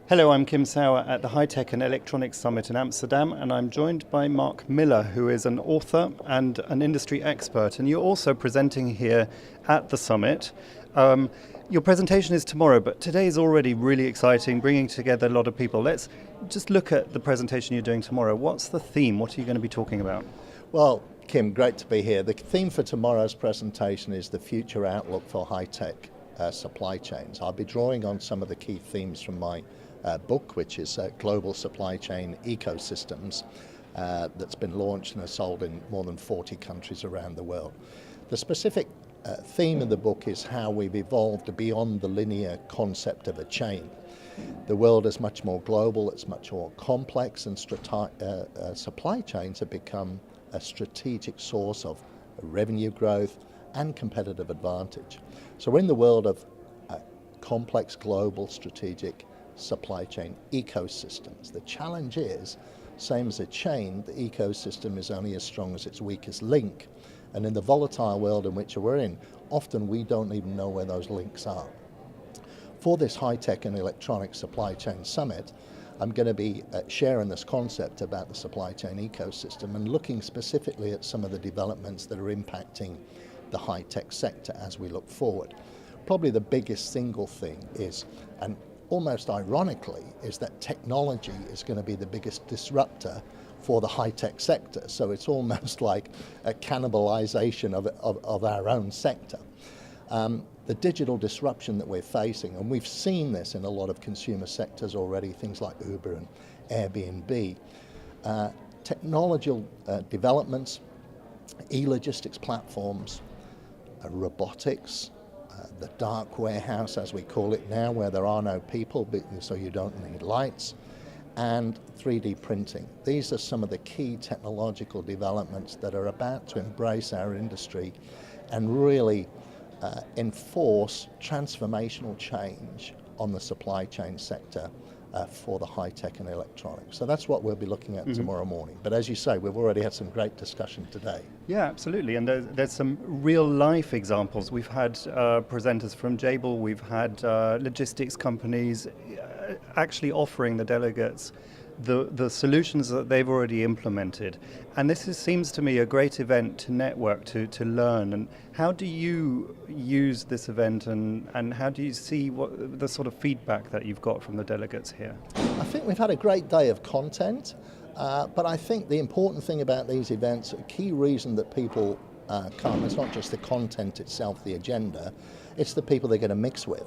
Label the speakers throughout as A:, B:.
A: Hello, I'm Kim Sauer at the High Tech and Electronics Summit in Amsterdam, and I'm joined by Mark Millar, who is an author and an industry expert. And you're also presenting here at the summit. Your presentation is tomorrow, but today is already really exciting, bringing together a lot of people. Let's just look at the presentation you're doing tomorrow. What's the theme? What are you going to be talking about?
B: Well, Kim, great to be here. The theme for tomorrow's presentation is the future outlook for high-tech supply chains. I'll be drawing on some of the key themes from my book, which is Global Supply Chain Ecosystems, that's been launched and is sold in more than 40 countries around the world. The specific theme of the book is how we've evolved beyond the linear concept of a chain. The world is much more global, it's much more complex, and supply chains have become a strategic source of revenue growth and competitive advantage. So we're in the world of complex global strategic supply chain ecosystems. The challenge is, same as a chain, the ecosystem is only as strong as its weakest link. And in the volatile world in which we're in, often we don't even know where those links are. For this high-tech and electronic supply chain summit, I'm going to be sharing this concept about the supply chain ecosystem and looking specifically at some of the developments that are impacting the high-tech sector as we look forward. Probably the biggest single thing is, and almost ironically, is that technology is going to be the biggest disruptor for the high-tech sector. So it's almost like a cannibalization of our own sector. The digital disruption that we're facing, and we've seen this in a lot of consumer sectors already, things like Uber and Airbnb, technological developments, e-logistics platforms, robotics, the dark warehouse, as we call it now, where there are no people, so you don't need lights, and 3D printing. These are some of the key technological developments that are about to embrace our industry and really enforce transformational change on the supply chain sector for the high-tech and electronics. So that's what we'll be looking at tomorrow morning. But as you say, we've already had some great discussion today.
A: Yeah, absolutely. And there's some real-life examples. We've had presenters from Jabil, we've had logistics companies actually offering the delegates the solutions that they've already implemented. And this seems to me a great event to network, to learn. And how do you use this event, and how do you see what the sort of feedback that you've got from the delegates here?
B: I think we've had a great day of content, but I think the important thing about these events, a key reason that people come, it's not just the content itself, the agenda, it's the people they're going to mix with.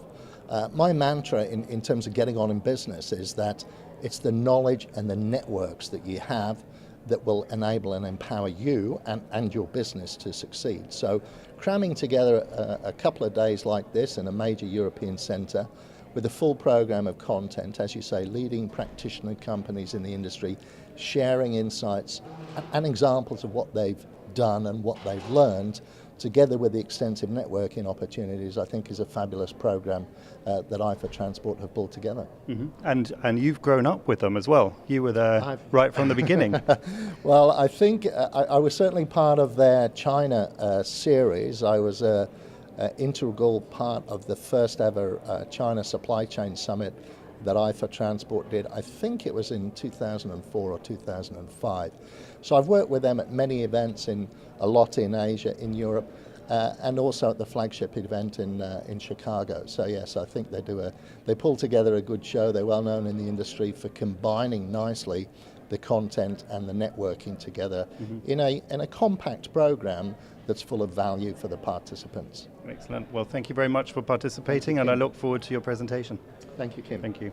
B: My mantra in terms of getting on in business is that it's the knowledge and the networks that you have that will enable and empower you and your business to succeed. So cramming together a couple of days like this in a major European centre with a full program of content, as you say, leading practitioner companies in the industry, sharing insights and examples of what they've done and what they've learned, together with the extensive networking opportunities, I think is a fabulous program that I for Transport have pulled together.
A: Mm-hmm. And you've grown up with them as well. You were there right from the beginning.
B: Well, I think I was certainly part of their China series. I was an integral part of the first ever China Supply Chain Summit that I for Transport did. I think it was in 2004 or 2005. So I've worked with them at many events, a lot in Asia, in Europe, and also at the flagship event in Chicago. So yes, I think they pull together a good show. They're well known in the industry for combining nicely the content and the networking together in a compact program that's full of value for the participants.
A: Excellent. Well, thank you very much for participating, and I look forward to your presentation.
B: Thank you, Kim.
A: Thank you.